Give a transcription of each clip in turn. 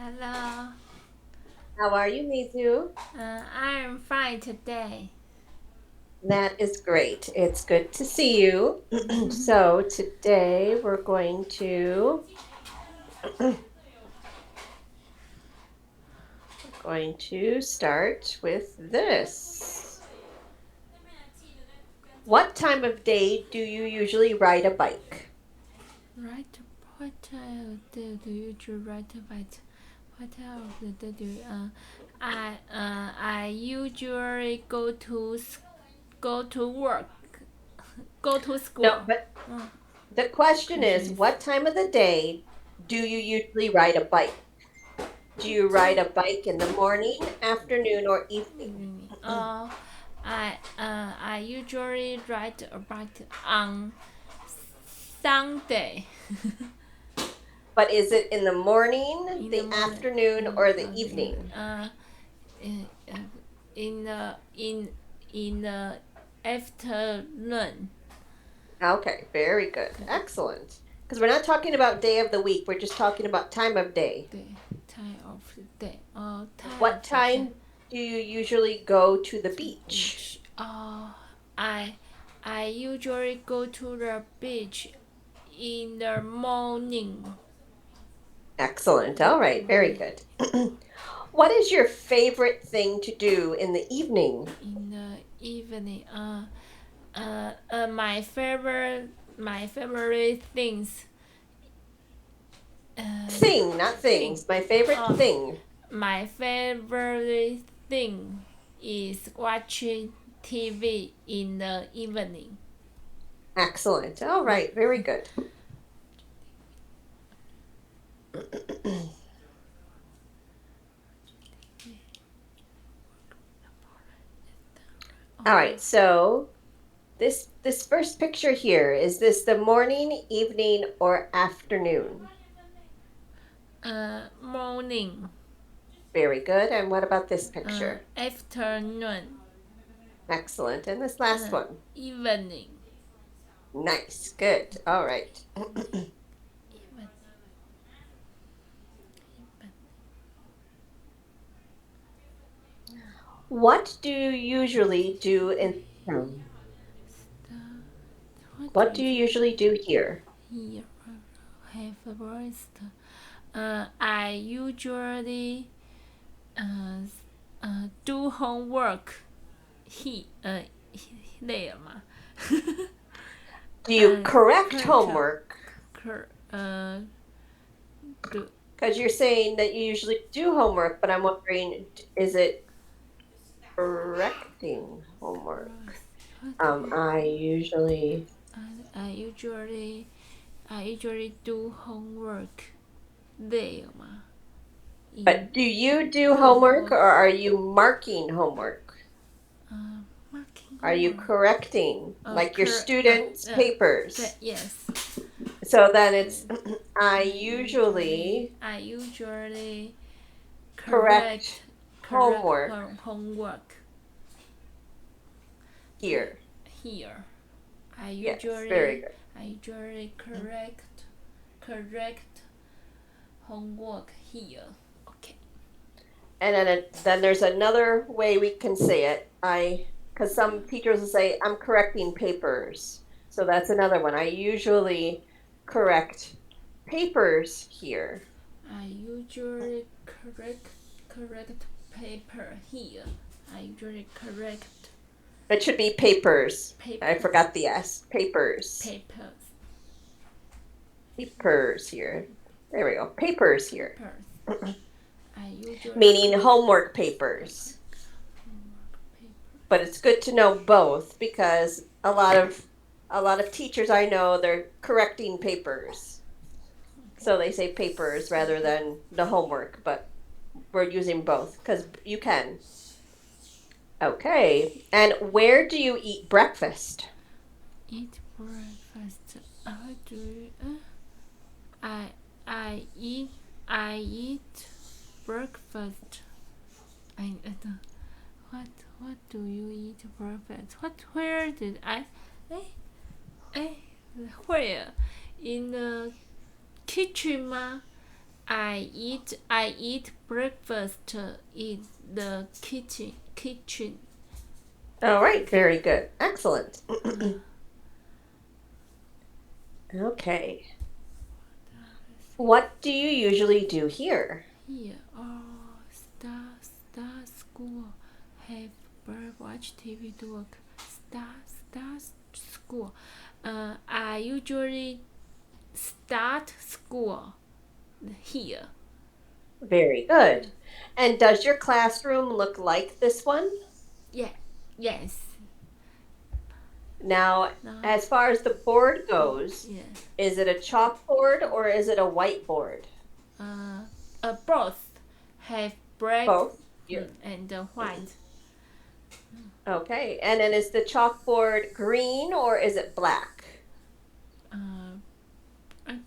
Hello. How are you, Mizu? I'm fine today. That is great. It's good to see you. So today we're going to start with this. What time of day do you usually ride a bike? Right, what do you do right about what of the do I usually go to work, go to No, school. but Uh, the question question is, is what time of the day do you usually ride a bike? Do you ride a bike in the morning, afternoon, or evening? uh I usually ride a bike on Sunday. But is it in the morning, In the the morning, afternoon, or the of the evening? evening. In, uh, in the in the afternoon. Okay, very good. Excellent. Because we're not talking about day of the week, we're just talking about time of day. The time of the day. Time What of the day. time do you usually go to the The beach? beach. I I usually go to the beach in the morning. Excellent. All right, very good. What is your favorite thing to do in the evening? In the evening. My favorite things. Thing, not Thing. things. My favorite Uh, thing. My favorite thing is watching TV in the evening. Excellent. All right, very good. All Oh, right, so this first picture here, is this the morning, evening, or afternoon? morning, Very good. And what about this picture? afternoon, Excellent. And this last one. evening. Nice. Good. All right. Even, What do you usually do in um, what do what do you you do usually do here? here? Have a rest. I usually uh, do homework. There 嘛。Do you correct Correct. homework? Cor- uh, do Because you're saying that you usually do homework, but I'm wondering, is it correcting homework? what I usually, I usually do homework there 嘛 in but do you do do homework homework or are you marking homework? marking Are you homework correcting like your students' papers? yes So then it's, yes I usually I usually correct correct homework homework there here. here Yes, very good. I usually correct homework here. Okay. And then there's another way we can say it. Because some teachers will say, I'm correcting papers. So that's another one. I usually correct papers here. I usually correct paper here. I usually correct It should be papers. I papers forgot the S. Papers. papers Papers here. There we go. Papers here. papers. I usually Meaning homework papers. homework paper. But it's good to know both because a lot of teachers I know, they're correcting papers. Okay. So they say papers rather than the homework, but we're using both because you can. Okay. And where do you eat breakfast? Eat breakfast. Do I I eat I eat breakfast. What do you eat breakfast? Where did I eh eh where in the kitchen 吗 I eat breakfast in the kitchen. All right, very good. Excellent. Okay. What do you usually do here? Here, start school. Have bird watch TV do work. Start school. I usually start school here. Very good. And does your classroom look like this one? Yeah. Yes. Now, No. as far as the board goes, Yeah. is it a chalkboard or is it a whiteboard? Both have black Both. Yeah. and white. Okay. And then is the chalkboard green or is it black?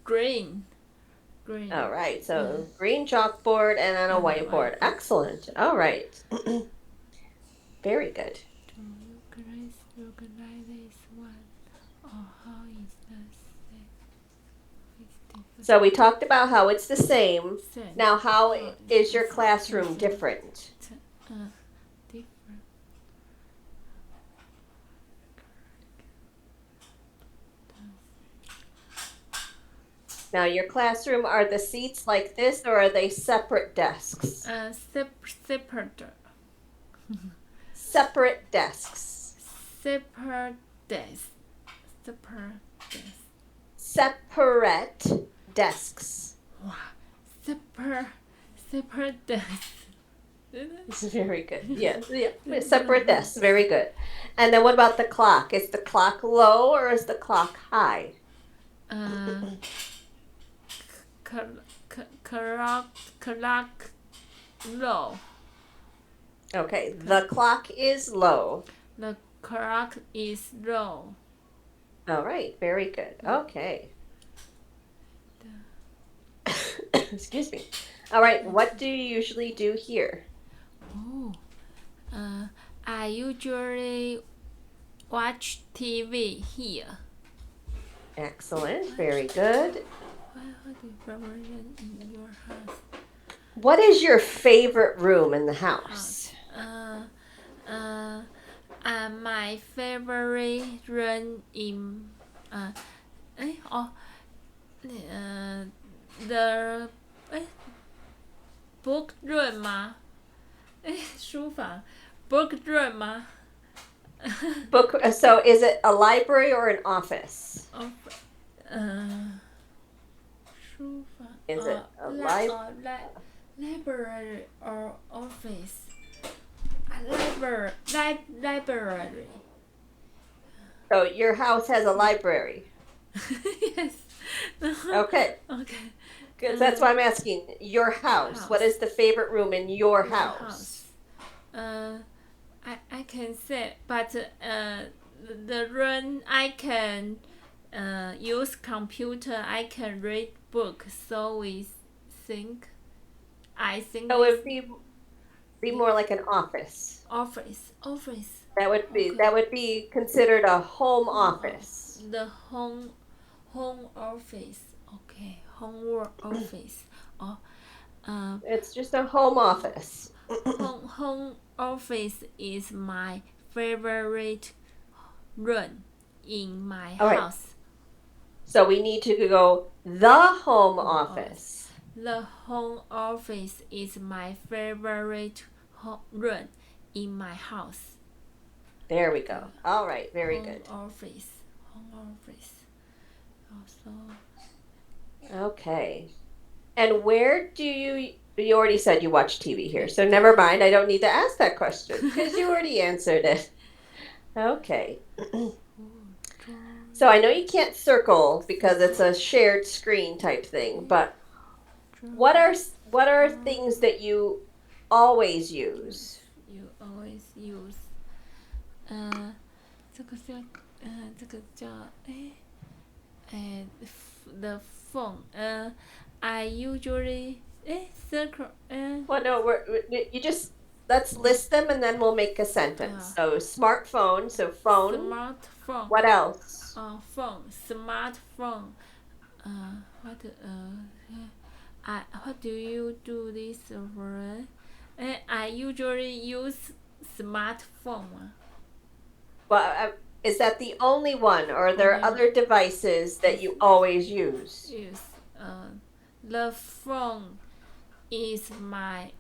Green. Green. All right. So green chalkboard and then a whiteboard. Excellent. All right. Very good. Do you guys recognize this one? Or how is the same? So we talked about how it's the same. Same. Now, how is your classroom different? Different. Now, your classroom, are the seats like this or are they separate desks? Separate. Separate desks. Separate desk. Separate desk. Separate desks. Wow. Separate desk. Very good. Yeah. Separate desks. Very good. And then what about the clock? Is the clock low or is the clock high? Clock low. Okay. The clock is low. The clock is low. All right. Very good. Okay. Excuse me. All right. What do you usually do here? Oh. I usually watch TV here. Excellent. Very good. What is preparation in your house? What is your favorite room in the house? My favorite room in the book room 吗？书房 book room 吗？ Book. So, is it a library or an office? 书房 Is it a library or office? Library. So your house has a library. Yes. Okay. Okay. Good. That's why I'm asking. Your house. What is the favorite room in your house? I can say, but the room I can use computer. I can read book. So I think So it would be more like an office. office. That would be considered a home office. The home office. Okay, home office. Or It's just a home office. home office is my favorite room in my All right. house. So we need to go the home office. The home office is my favorite room in my house. There we go. All right. Very good. Home office. Also. Okay. And where do you already said you watch TV here, so never mind. I don't need to ask that question because you already answered it. Okay. So I know you can't circle because it's a shared screen type thing, but what are things that you always use? You always use. 这个叫the phone. I usually circle. Well, no, you just let's list them and then we'll make a sentence. So smartphone, so phone. Smartphone. What else? Phone. Smartphone. What? How do you do this word? I usually use smartphone. Well, is that the only one, or are there Only- other devices that you always use? Use the phone is my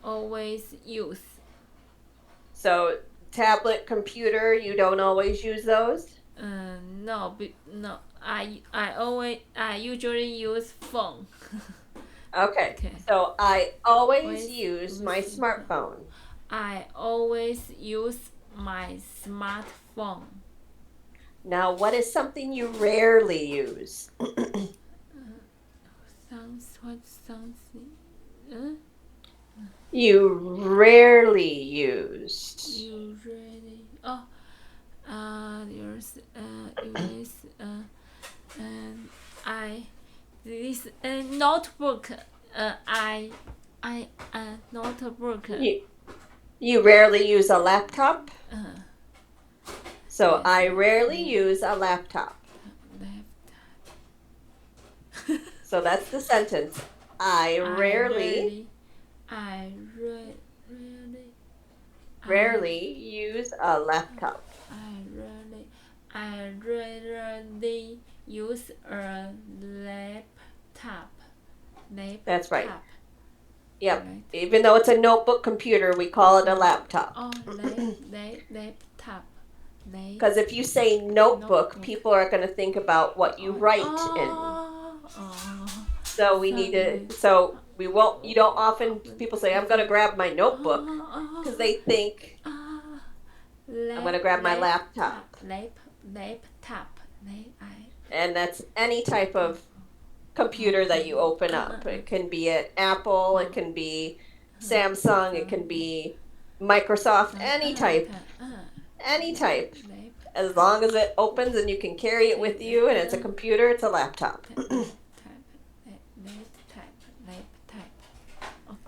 always use. So, tablet, computer, you don't always use those? No, no. I usually use phone. Okay. Okay. So, I always Always use my use- smartphone. I always use my smartphone. Now, what is something you rarely use? Something. You rarely used. You really yours use and I this notebook I notebook You rarely use a laptop? So Yes. I rarely use a laptop. So that's the sentence. I rarely use a laptop. I rarely use a laptop. That's right. Laptop. Yep. Right. Even though it's a notebook computer, we call it a laptop. Oh, laptop. Because if you say notebook, people are going to think about what you write in. So we need to, so we won't, you don't often, people say, I'm going to grab my notebook, because they think, I'm going to grab my laptop. Laptop. And that's any type of computer that you open up. It can be an Apple, it can be Samsung, it can be Microsoft, any type. As long as it opens and you can carry it with you and it's a computer, it's a laptop.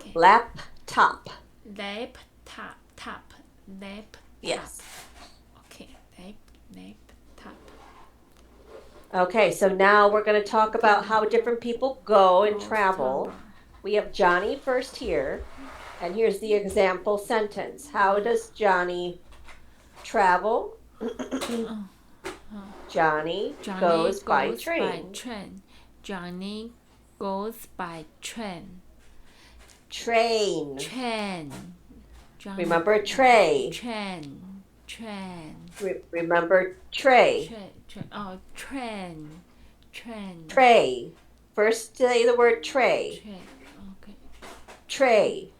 Okay. Laptop. Laptop. Yes. Okay. Laptop. Okay, so now we're going to talk about how different people go and travel. We have Johnny first here, and here's the example sentence. How does Johnny travel? Johnny goes by train. Johnny goes by train. Train. Johnny Remember tray. Train. Remember tray. Train. Tray. First say the word tray. Okay. Tray.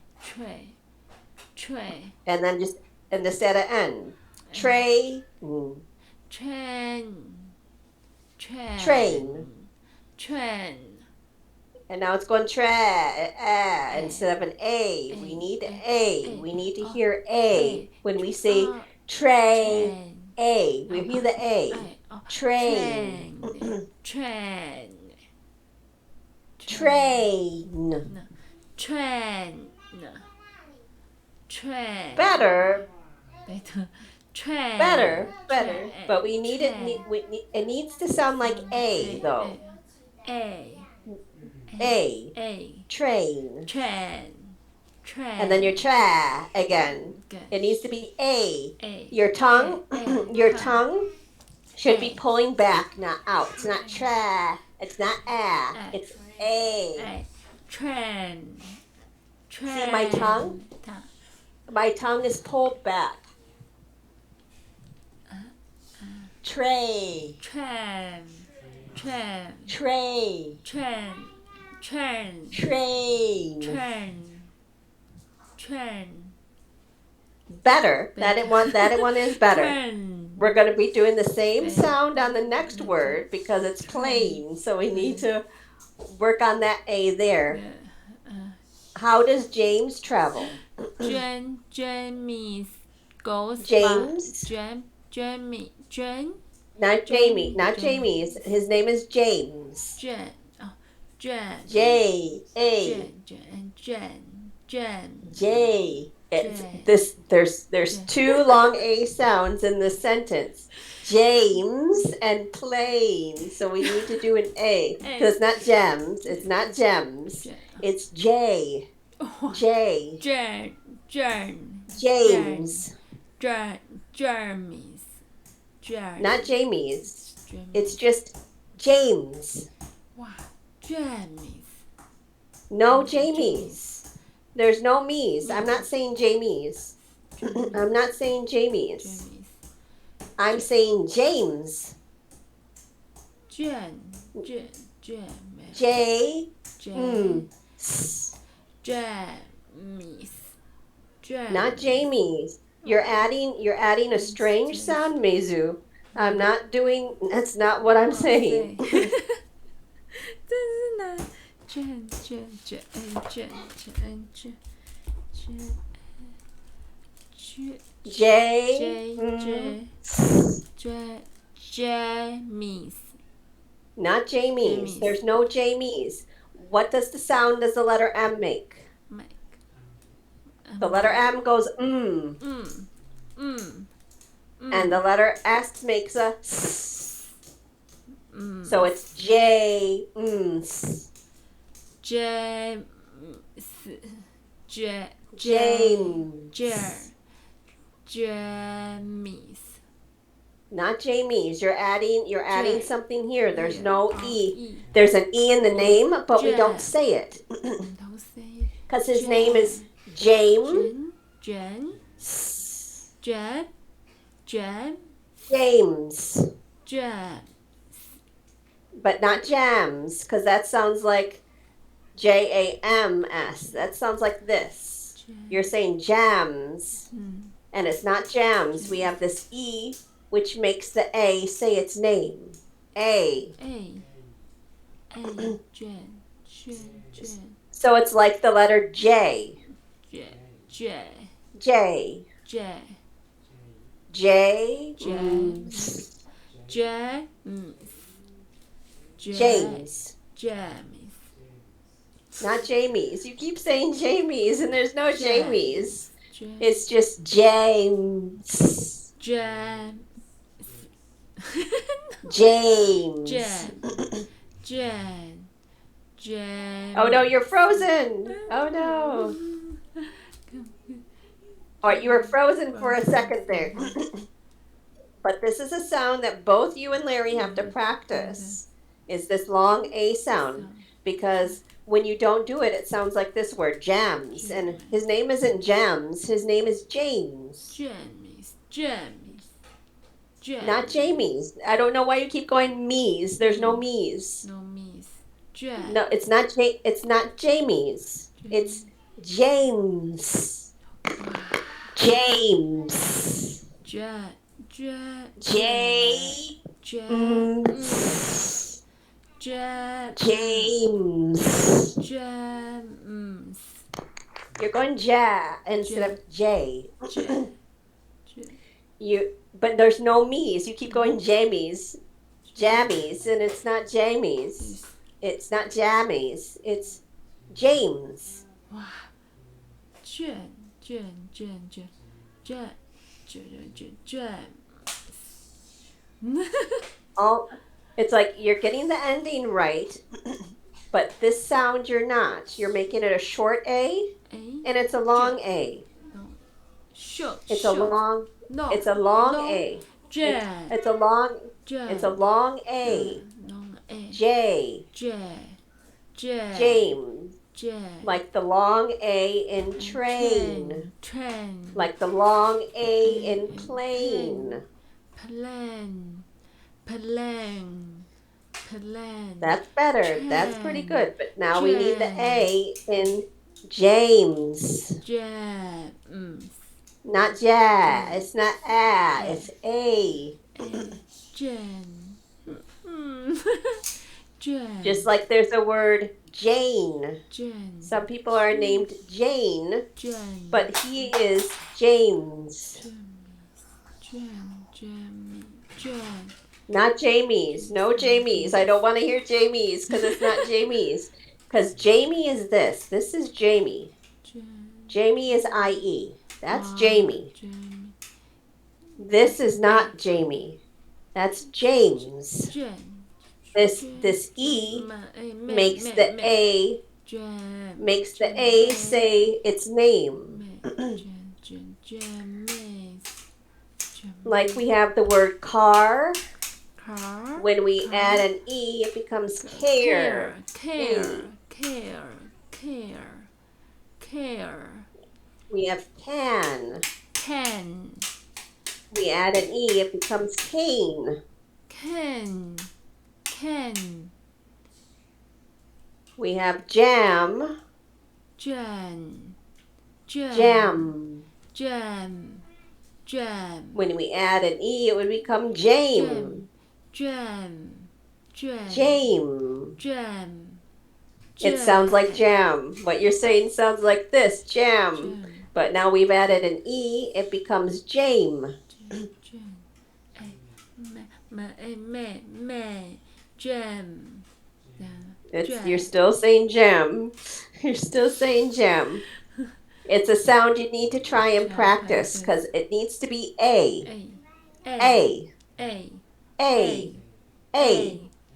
Tray. And then just at an N. Tray. Train. And now it's going instead of an A. We need A. We need to hear A. When we say tray, A. We hear the A. Train. Better. But we need it. It needs to sound like A though. A. Train. And then your tra again. It needs to be A. Your tongue. Your tongue should be pulling back, not out. It's not tra. It's not a. It's A. Train. See my tongue? My tongue is pulled back. Tray. Tray. Train. Better. That one is better. We're going to be doing the same sound on the next word because it's plain. So we need to work on that A there. How does James travel? James goes James? Not Jamie. Not Jamie's. His name is James. J. A. J. It's J. this. There's two long A sounds in this sentence. James and plane. So we need to do an A because it's not gems. It's not gems. J. It's J. Oh, J. J. James. Jeremy's. Not Jamie's. Jeremy. It's just James. Wow. Jeremy's. No Jamies. There's no me's. I'm not saying Jamies. I'm not saying Jamies. Jeremy's. I'm saying James. Jen. J. Jen. S. Jeremy's. Not Jamie's. You're adding a strange sound, Meizu. I'm not doing. That's not what I'm saying. 这是哪？Jen. Jamie's. Not Jamie's. There's no Jamie's. What does the letter M make? The letter M goes and the letter S makes a S. So it's J. James. Not Jamie's. You're adding something here. There's no E. E. There's an E in the name, but we J. don't say it. Don't say Because his name is James. James. But not Jams, because that sounds like Jams. That sounds like this. You're saying jams, and it's not jams. We have this E, which makes the A say its name. A. So it's like the letter J. J. James. Not Jamie's. You keep saying Jamie's, and there's no Jamie's. It's just James. James. Oh no, you're frozen. Oh no. All right, you were frozen for a second there. But this is a sound that both you and Larry have to practice. Is this long A sound, because when you don't do it, it sounds like this word, jams. And his name isn't Jams, his name is James. Not Jamie's. I don't know why you keep going me's. There's no me's. No, it's not Jamie's. It's James. James. James. You're going ja instead of J. But there's no me's. You keep going Jamie's, jammies, and it's not Jamie's. It's not jammies. It's James. Oh, it's like you're getting the ending right, but this sound you're not. You're making it a short A, and it's a long A. It's a long. It's a long A. It's a long. It's a long A. J. James. Like the long A in train. Like the long A in plane. That's better. That's pretty good. But now we need the A in James. Not ja. It's not a. It's A. Just like there's a word Jane. Some people are named Jane, but he is James. Not Jamie's. No Jamie's. I don't want to hear Jamie's because it's not Jamie's. Because Jamie is this. This is Jamie. Jamie is IE. That's Ah, Jamie. Jamie. This is not Jamie. That's James. Jane. This E makes the A say its name. Like we have the word car. Car. When we add an E, it becomes care. Care. We have can. Can. We add an E, it becomes cane. Can. We have jam. Jam. When we add an E, it would become jame. Jam. Jame. It sounds like jam. What you're saying sounds like this, jam. But now we've added an E, it becomes jame. Jam. You're still saying jam. You're still saying jam. It's a sound you need to try and practice because it needs to be A.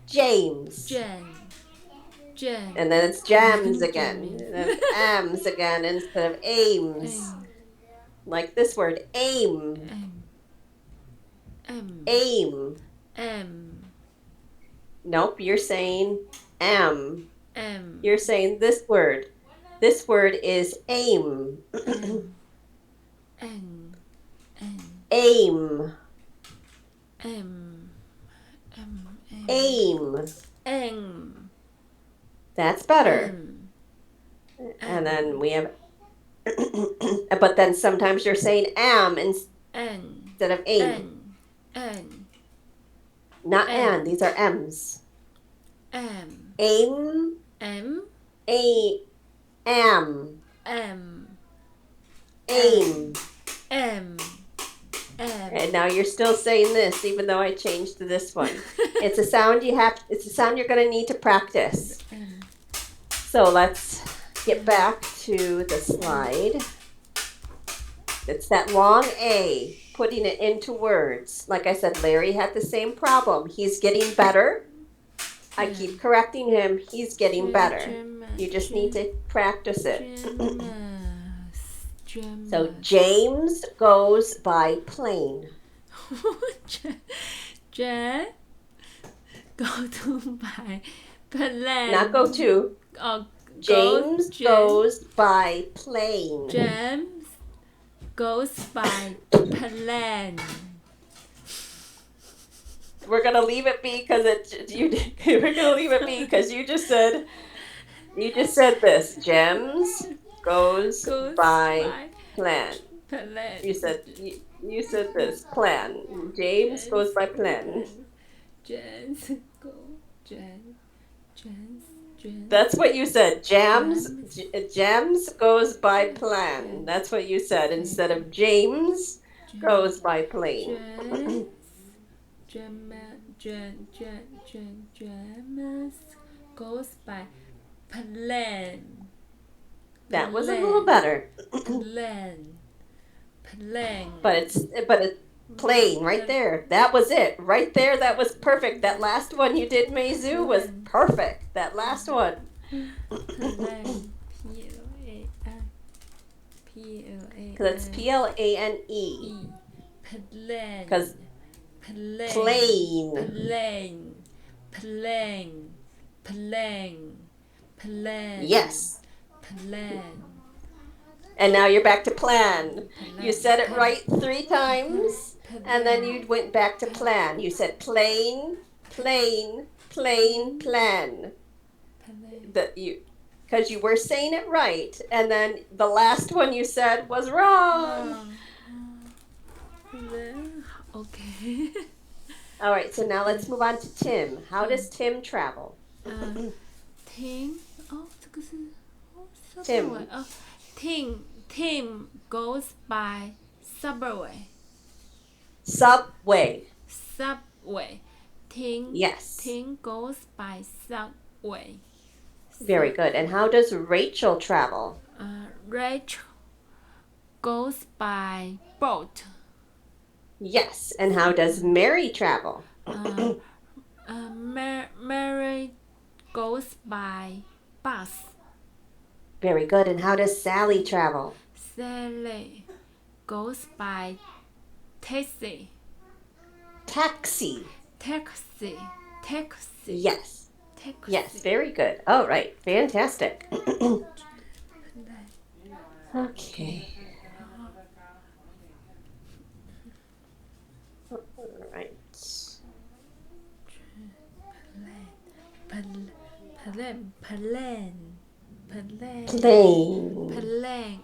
James. And then it's jams again. And then ams again instead of aims. Like this word, aim. Aim. Nope, you're saying am. You're saying this word. This word is aim. Aim. Aim. That's better. And then we have, but then sometimes you're saying am instead of aim. Not and, these are M's. Aim. Am. Aim. And now you're still saying this, even though I changed to this one. It's a sound it's a sound you're gonna need to practice. So let's get back to the slide. It's that long A, putting it into words. Like I said, Larry had the same problem. He's getting better. I keep correcting him. He's getting better. You just need to practice it. So James goes by plane. Go to by plane. Not go to. James goes by plane. James goes by plane. We're gonna leave it be because we're gonna leave it be because you just said this. James goes by plan. You said this plan. James goes by plan. That's what you said. James goes by plan. That's what you said instead of James goes by plane. James goes by plane. That was a little better. Plane. But it's plain right there. That was it. Right there, that was perfect. That last one you did, Meizu, was perfect. That last one. Plane. Because it's P-L-A-N-E. Plane. Because plane. Yes. Plan. And now you're back to plan. You said it right 3 times, and then you went back to plan. You said plane, plan. Because you were saying it right, and then the last one you said was wrong. Okay. All right, so now let's move on to Tim. How does Tim travel? Tim goes by subway. Subway. Yes. Tim goes by subway. Very good. And how does Rachel travel? goes by boat. Yes. And how does Mary travel? Mary goes by bus. Very good. And how does Sally travel? Sally goes by taxi. Taxi. Taxi. Taxi. Yes. Taxi. Yes. Very good. All right. Fantastic. Okay. All right. Plane. Plane. Plane.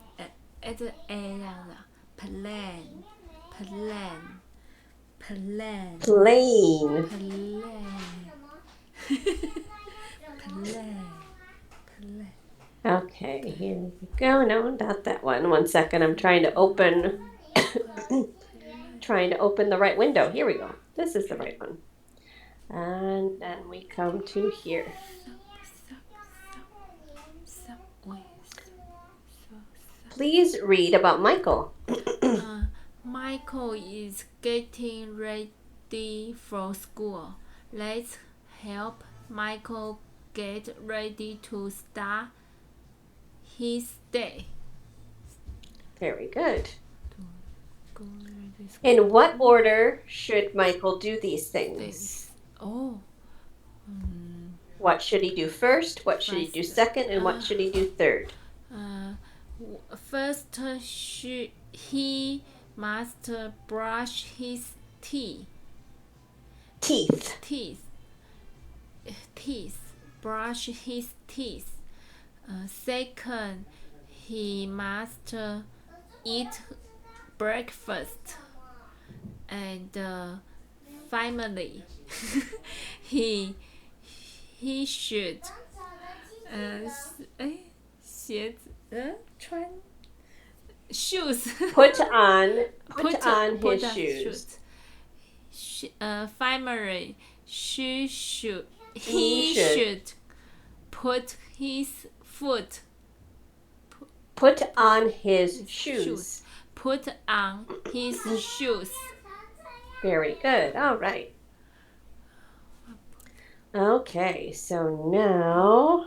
It's a 样的 plane. Plane. Plane. Plane. Plane. Okay, here we go. No, not that one. 1 second. I'm trying to open the right window. Here we go. This is the right one. And then we come to here. Please read about Michael. Michael is getting ready for school. Let's help Michael get ready to start his day. Very good. In what order should Michael do these things? What should he do first? What should he do second? And what should he do third? First, he must brush his teeth. Brush his teeth. Second, he must eat breakfast. And finally, he should 穿 shoes. Put on his shoes. Finally, he should put his foot. Put on his shoes. Put on his shoes. Very good. All right. Okay, so now,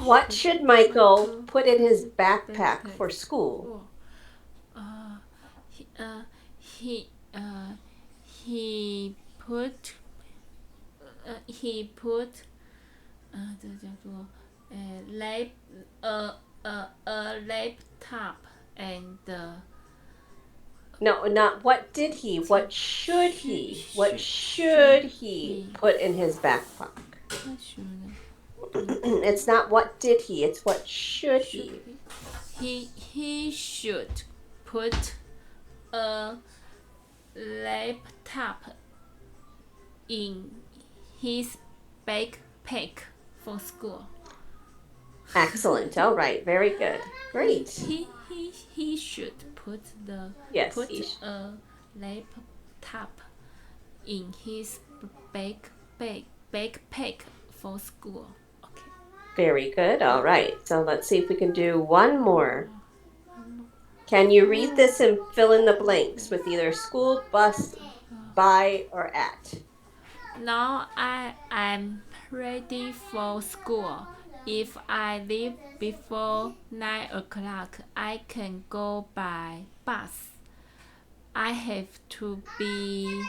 what should Michael put in his backpack for school? He put 这叫做a laptop and No, not what did he. What should he? What should he put in his backpack? It's not what did he. It's what should he. He should put a laptop in his backpack for school. Excellent. All right. Very good. Great. He should put a laptop in his backpack for school. Okay. Very good. All right. So let's see if we can do one more. Can you read this and fill in the blanks with either school, bus, by, or at? Now I am ready for school. If I leave before 9 o'clock, I can go by bus. I have to be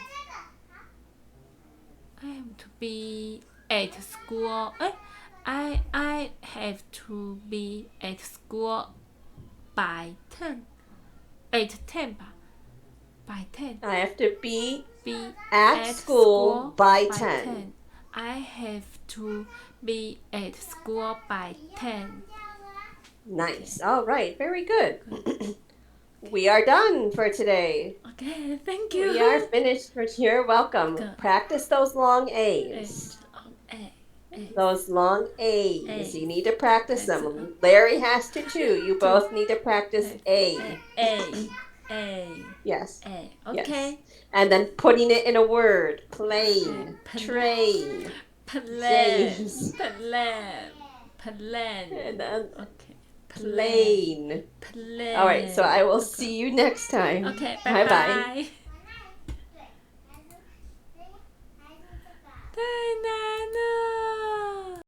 at school. I have to be at school by 10. At 10 吧 by 10. I have to be at school by 10. I have to be at school by 10. Nice. All right. Very good. We are done for today. Okay, thank you. We are finished for you're welcome. Good. Practice those long A's. Those long A's. A's. You need to practice them. Larry has to too. You both need to practice A. Yes. A. Okay. Yes. And then putting it in a word. Plane. Train. Plan. James. Plan. And then Okay. plane. Plane. All right, so I will see you next time. Okay, Bye bye. bye.